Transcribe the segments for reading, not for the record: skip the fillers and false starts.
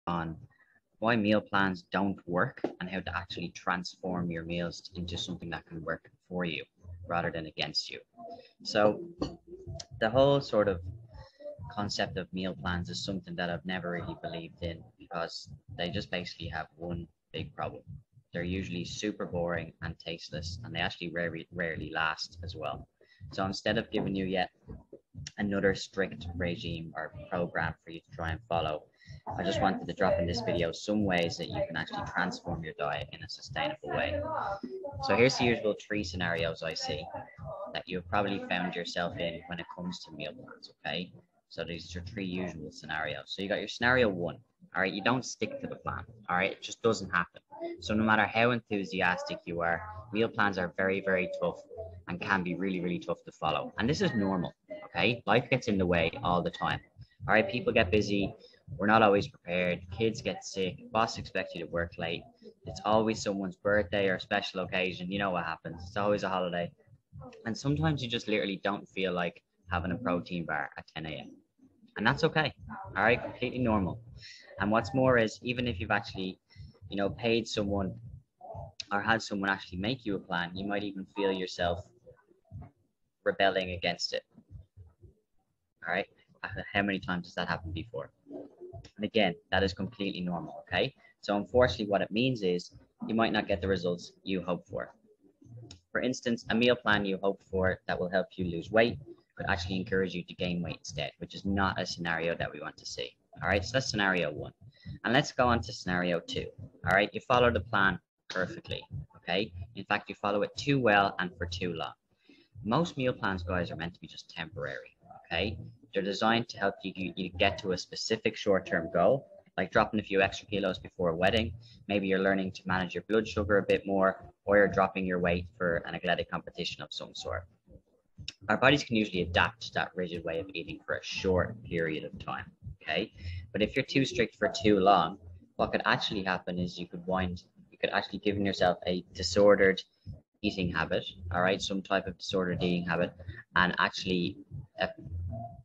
on why meal plans don't work and how to actually transform your meals into something that can work for you rather than against you. So, the whole sort of concept of meal plans is something that I've never really believed in because they just basically have one big problem. They're usually super boring and tasteless, and they actually rarely last as well. So instead of giving you yet another strict regime or program for you to try and follow, I just wanted to drop in this video some ways that you can actually transform your diet in a sustainable way. So here's the usual three scenarios I see that you've probably found yourself in when it comes to meal plans, okay? So these are three usual scenarios. So you got your scenario one, all right? You don't stick to the plan, all right? It just doesn't happen. So no matter how enthusiastic you are, meal plans are very tough and can be really tough to follow. And this is normal, okay? Life gets in the way all the time, all right? People get busy. We're not always prepared. Kids get sick. Boss expects you to work late. It's always someone's birthday or special occasion. You know what happens. It's always a holiday. And sometimes you just literally don't feel like having a protein bar at 10 a.m. And that's okay. All right, completely normal. And what's more is even if you've actually, paid someone or had someone actually make you a plan, you might even feel yourself rebelling against it. All right. How many times has that happened before? And again, that is completely normal. Okay. So unfortunately, what it means is you might not get the results you hope for. For instance, a meal plan you hope for that will help you lose weight could actually encourage you to gain weight instead, which is not a scenario that we want to see. All right, so that's scenario one. And let's go on to scenario two. All right, you follow the plan perfectly. Okay, in fact, you follow it too well and for too long. Most meal plans, guys, are meant to be just temporary. Okay, they're designed to help you get to a specific short-term goal, like dropping a few extra kilos before a wedding. Maybe you're learning to manage your blood sugar a bit more, or you're dropping your weight for an athletic competition of some sort. Our bodies can usually adapt to that rigid way of eating for a short period of time. Okay, but if you're too strict for too long, what could actually happen is you could actually give yourself a disordered eating habit, all right, some type of disordered eating habit, and actually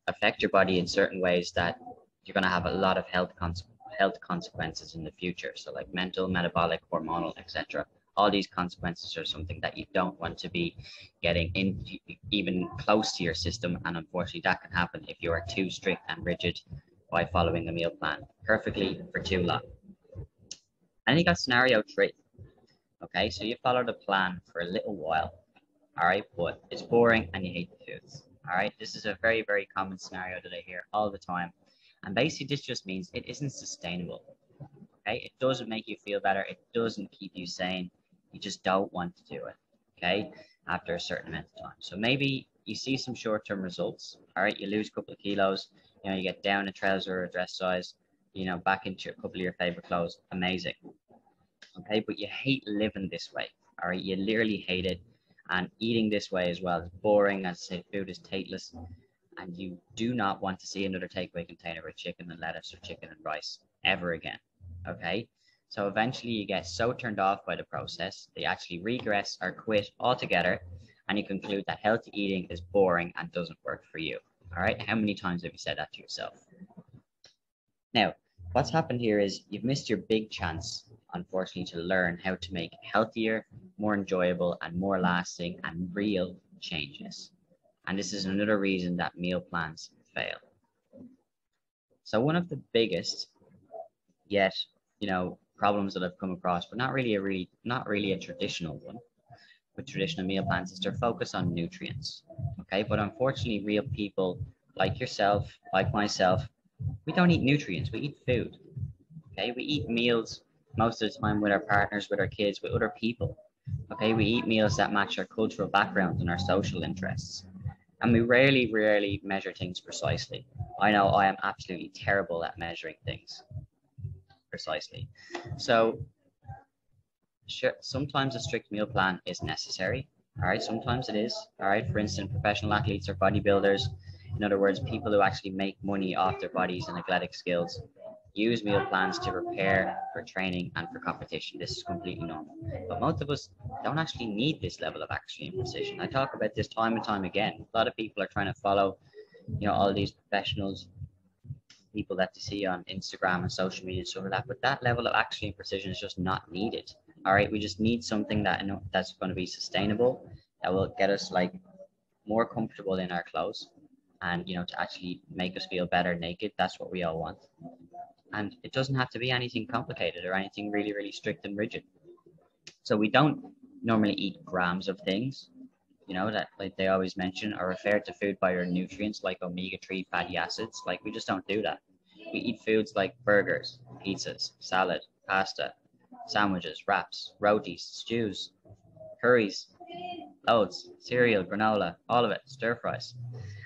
affect your body in certain ways that you're going to have a lot of health consequences in the future. So like mental, metabolic, hormonal, etc. All these consequences are something that you don't want to be getting in even close to your system. And unfortunately, that can happen if you are too strict and rigid by following a meal plan perfectly for too long. And then you got scenario three. Okay, so you follow the plan for a little while. All right, but it's boring and you hate the foods. All right, this is a very common scenario that I hear all the time. And basically, this just means it isn't sustainable. Okay, it doesn't make you feel better. It doesn't keep you sane. You just don't want to do it. Okay, after a certain amount of time. So maybe you see some short-term results. All right, you lose a couple of kilos. You get down a trouser or a dress size. Back into a couple of your favorite clothes. Amazing. Okay, but you hate living this way. All right, you literally hate it. And eating this way as well is boring. As I say, food is tasteless. And you do not want to see another takeaway container with chicken and lettuce or chicken and rice ever again. Okay, so eventually you get so turned off by the process, they actually regress or quit altogether, and you conclude that healthy eating is boring and doesn't work for you. All right, how many times have you said that to yourself? Now, what's happened here is you've missed your big chance, unfortunately, to learn how to make healthier, more enjoyable, and more lasting and real changes. And this is another reason that meal plans fail. So one of the biggest, yet problems that I've come across, but not really a traditional one with traditional meal plans, is their focus on nutrients. Okay, but unfortunately, real people like yourself, like myself, we don't eat nutrients. We eat food. Okay, we eat meals most of the time with our partners, with our kids, with other people. Okay, we eat meals that match our cultural background and our social interests. And we rarely measure things precisely. I know I am absolutely terrible at measuring things precisely. So sure, sometimes a strict meal plan is necessary. All right, sometimes it is. All right, for instance, professional athletes or bodybuilders, in other words, people who actually make money off their bodies and athletic skills, use meal plans to prepare for training and for competition. This is completely normal. But most of us don't actually need this level of accuracy and precision. I talk about this time and time again. A lot of people are trying to follow, all these professionals, people that they see on Instagram and social media and stuff like that, but that level of actually precision is just not needed. All right, we just need something that's going to be sustainable, that will get us like more comfortable in our clothes, and to actually make us feel better naked. That's what we all want, and it doesn't have to be anything complicated or anything really, really strict and rigid. So we don't normally eat grams of things, that like they always mention, or refer to food by their nutrients like omega-3 fatty acids. Like we just don't do that. We eat foods like burgers, pizzas, salad, pasta, sandwiches, wraps, rotis, stews, curries, loads, cereal, granola, all of it, stir fries.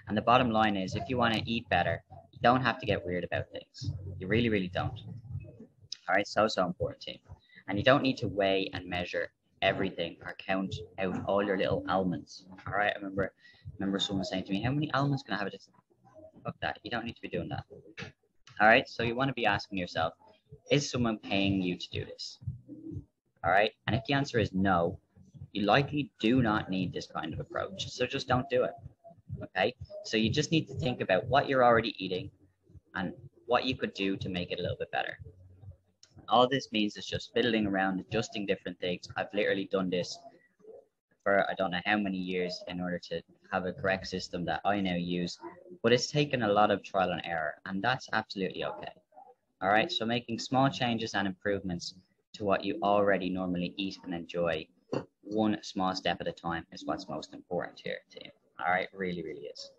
And the bottom line is, if you want to eat better, you don't have to get weird about things. You really, really don't. All right, so important, team. And you don't need to weigh and measure everything or count out all your little almonds. All right, I remember someone saying to me, how many almonds can I have at this? Fuck that. You don't need to be doing that. All right, so you want to be asking yourself, is someone paying you to do this? All right, and if the answer is no, you likely do not need this kind of approach. So just don't do it. Okay, so you just need to think about what you're already eating and what you could do to make it a little bit better. All this means is just fiddling around, adjusting different things. I've literally done this for I don't know how many years in order to have a correct system that I now use, but it's taken a lot of trial and error, and that's absolutely okay. All right, so making small changes and improvements to what you already normally eat and enjoy, one small step at a time, is what's most important here, team. All right, really, really is.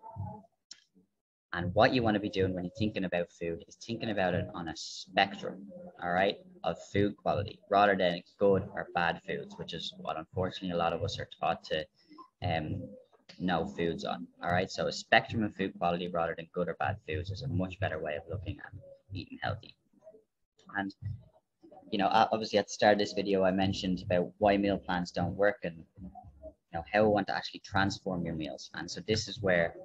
And what you want to be doing when you're thinking about food is thinking about it on a spectrum, all right, of food quality, rather than good or bad foods, which is what unfortunately a lot of us are taught to know foods on. All right, so a spectrum of food quality rather than good or bad foods is a much better way of looking at eating healthy. And obviously at the start of this video, I mentioned about why meal plans don't work, and how I want to actually transform your meals. And so this is where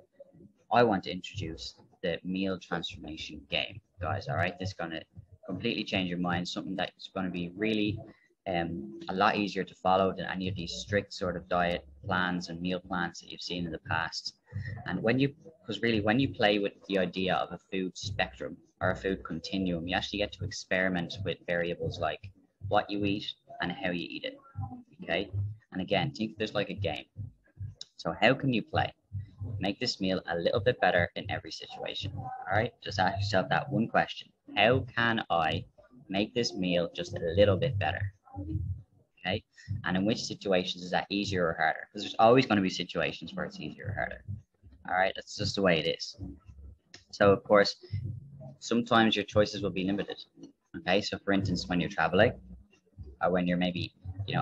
I want to introduce the meal transformation game, guys. All right, this is going to completely change your mind, something that's going to be really a lot easier to follow than any of these strict sort of diet plans and meal plans that you've seen in the past. And when you play with the idea of a food spectrum or a food continuum, you actually get to experiment with variables like what you eat and how you eat it. Okay, and again, think of this like a game. So how can you play? Make this meal a little bit better in every situation. All right, just ask yourself that one question: how can I make this meal just a little bit better? Okay, and in which situations is that easier or harder? Because there's always going to be situations where it's easier or harder. All right, that's just the way it is. So of course, sometimes your choices will be limited. Okay, so for instance, when you're traveling, or when you're maybe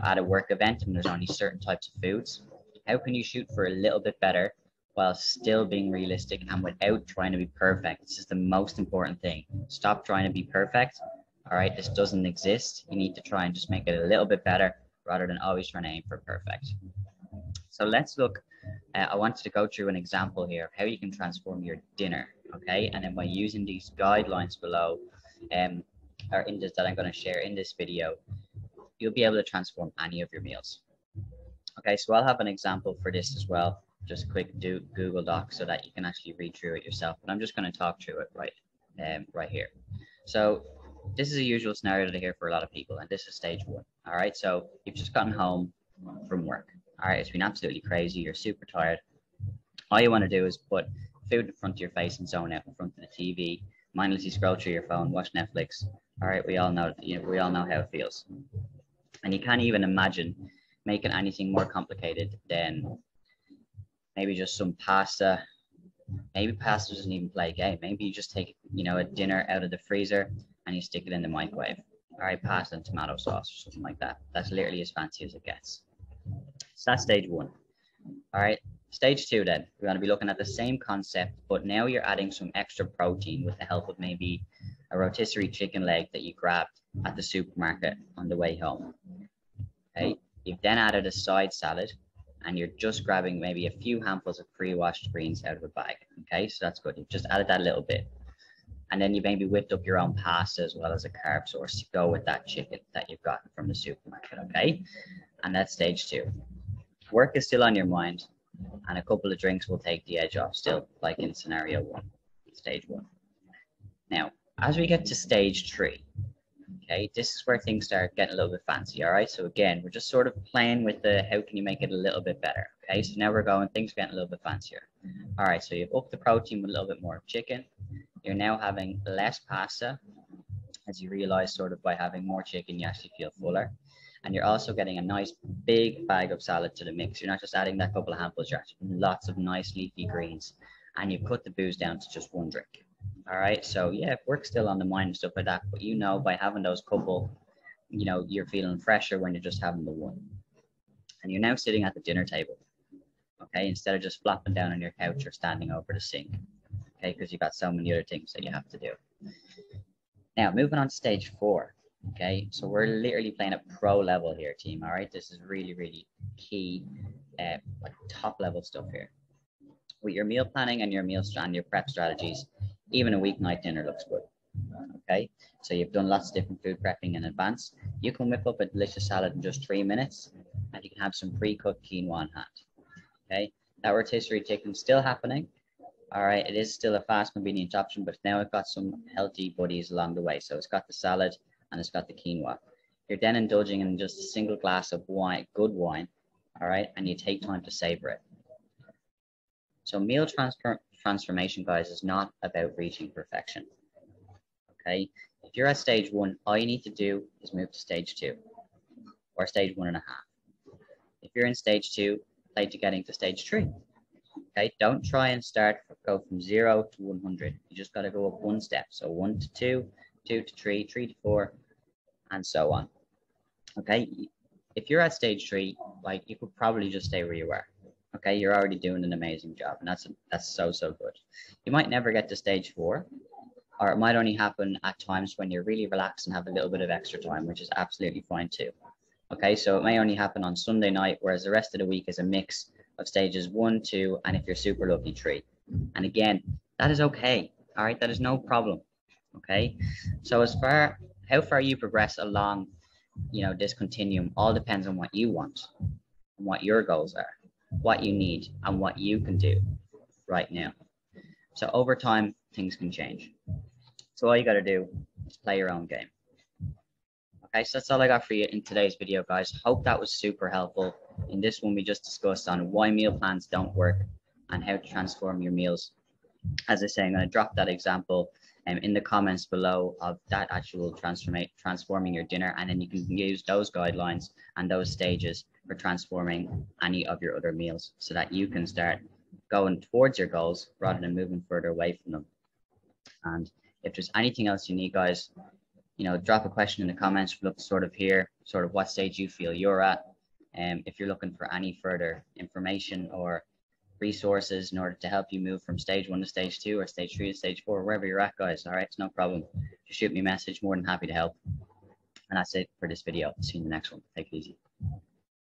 at a work event and there's only certain types of foods, how can you shoot for a little bit better while still being realistic and without trying to be perfect? This is the most important thing. Stop trying to be perfect. All right, this doesn't exist. You need to try and just make it a little bit better rather than always trying to aim for perfect. So let's look. I wanted to go through an example here of how you can transform your dinner. Okay, and then by using these guidelines below, or in this that I'm going to share in this video, you'll be able to transform any of your meals. Okay, so I'll have an example for this as well. Just a quick Google Doc so that you can actually read through it yourself. But I'm just going to talk through it right here. So this is a usual scenario that I hear for a lot of people, and this is stage one. All right, so you've just gotten home from work. All right, it's been absolutely crazy. You're super tired. All you want to do is put food in front of your face and zone out in front of the TV. Mindlessly scroll through your phone, watch Netflix. All right, we all know how it feels. And you can't even imagine making anything more complicated than maybe just some pasta. Maybe pasta doesn't even play a game. Maybe you just take a dinner out of the freezer and you stick it in the microwave. All right, pasta and tomato sauce or something like that. That's literally as fancy as it gets. So that's stage one. All right, stage two then. We're going to be looking at the same concept, but now you're adding some extra protein with the help of maybe a rotisserie chicken leg that you grabbed at the supermarket on the way home. Okay, you've then added a side salad, and you're just grabbing maybe a few handfuls of pre-washed greens out of a bag. Okay, so that's good. You've just added that little bit. And then you maybe whipped up your own pasta as well as a carb source to go with that chicken that you've gotten from the supermarket. Okay, and that's stage two. Work is still on your mind, and a couple of drinks will take the edge off still, like in scenario one, stage one. Now, as we get to stage 3, okay, this is where things start getting a little bit fancy, all right? So again, we're just sort of playing with the how can you make it a little bit better, okay? So now we're going, things are getting a little bit fancier. All right, so you've upped the protein with a little bit more chicken. You're now having less pasta, as you realize sort of by having more chicken, you actually feel fuller. And you're also getting a nice big bag of salad to the mix. You're not just adding that couple of handfuls, you're actually lots of nice leafy greens. And you've cut the booze down to just 1 drink. All right, so yeah, work's still on the mind and stuff like that, but you know, by having those couple, you know, you're feeling fresher when you're just having the one. And you're now sitting at the dinner table, okay, instead of just flopping down on your couch or standing over the sink, okay, because you've got so many other things that you have to do. Now, moving on to stage 4, okay, so we're literally playing at pro level here, team, all right? This is really, really key, like top level stuff here. With your meal planning and your your prep strategies, even a weeknight dinner looks good. Okay, so you've done lots of different food prepping in advance. You can whip up a delicious salad in just 3 minutes, and you can have some pre-cooked quinoa in hand. Okay, that rotisserie chicken still happening. All right, it is still a fast, convenient option, but now it's got some healthy buddies along the way. So it's got the salad and it's got the quinoa. You're then indulging in just a single glass of wine, good wine. All right, and you take time to savor it. So meal transformation, guys, is not about reaching perfection. Okay, if you're at stage 1, all you need to do is move to stage 2 or stage 1.5. If you're in stage 2, play to getting to stage 3. Okay, don't try and go from 0 to 100. You just got to go up 1 step. So 1 to 2, 2 to 3, 3 to 4, and so on. Okay, if you're at stage 3, like, you could probably just stay where you are. Okay, you're already doing an amazing job, and that's so good. You might never get to stage 4, or it might only happen at times when you're really relaxed and have a little bit of extra time, which is absolutely fine too. Okay, so it may only happen on Sunday night, whereas the rest of the week is a mix of stages 1, 2, and if you're super lucky, 3. And again, that is okay. All right, that is no problem. Okay, so how far you progress along, you know, this continuum all depends on what you want and what your goals are, what you need, and what you can do right now. So over time, things can change. So all you got to do is play your own game. Okay, so that's all I got for you in today's video, guys. Hope that was super helpful. In this one, we just discussed on why meal plans don't work and how to transform your meals. As I say, I'm going to drop that example in the comments below of that actual transforming your dinner, and then you can use those guidelines and those stages for transforming any of your other meals so that you can start going towards your goals rather than moving further away from them. And if there's anything else you need, guys, you know, drop a question in the comments. Look sort of here, sort of what stage you feel you're at. If you're looking for any further information or resources in order to help you move from stage 1 to stage 2 or stage 3 to stage 4, wherever you're at, guys, all right, it's no problem. Just shoot me a message, more than happy to help. And that's it for this video. See you in the next one. Take it easy.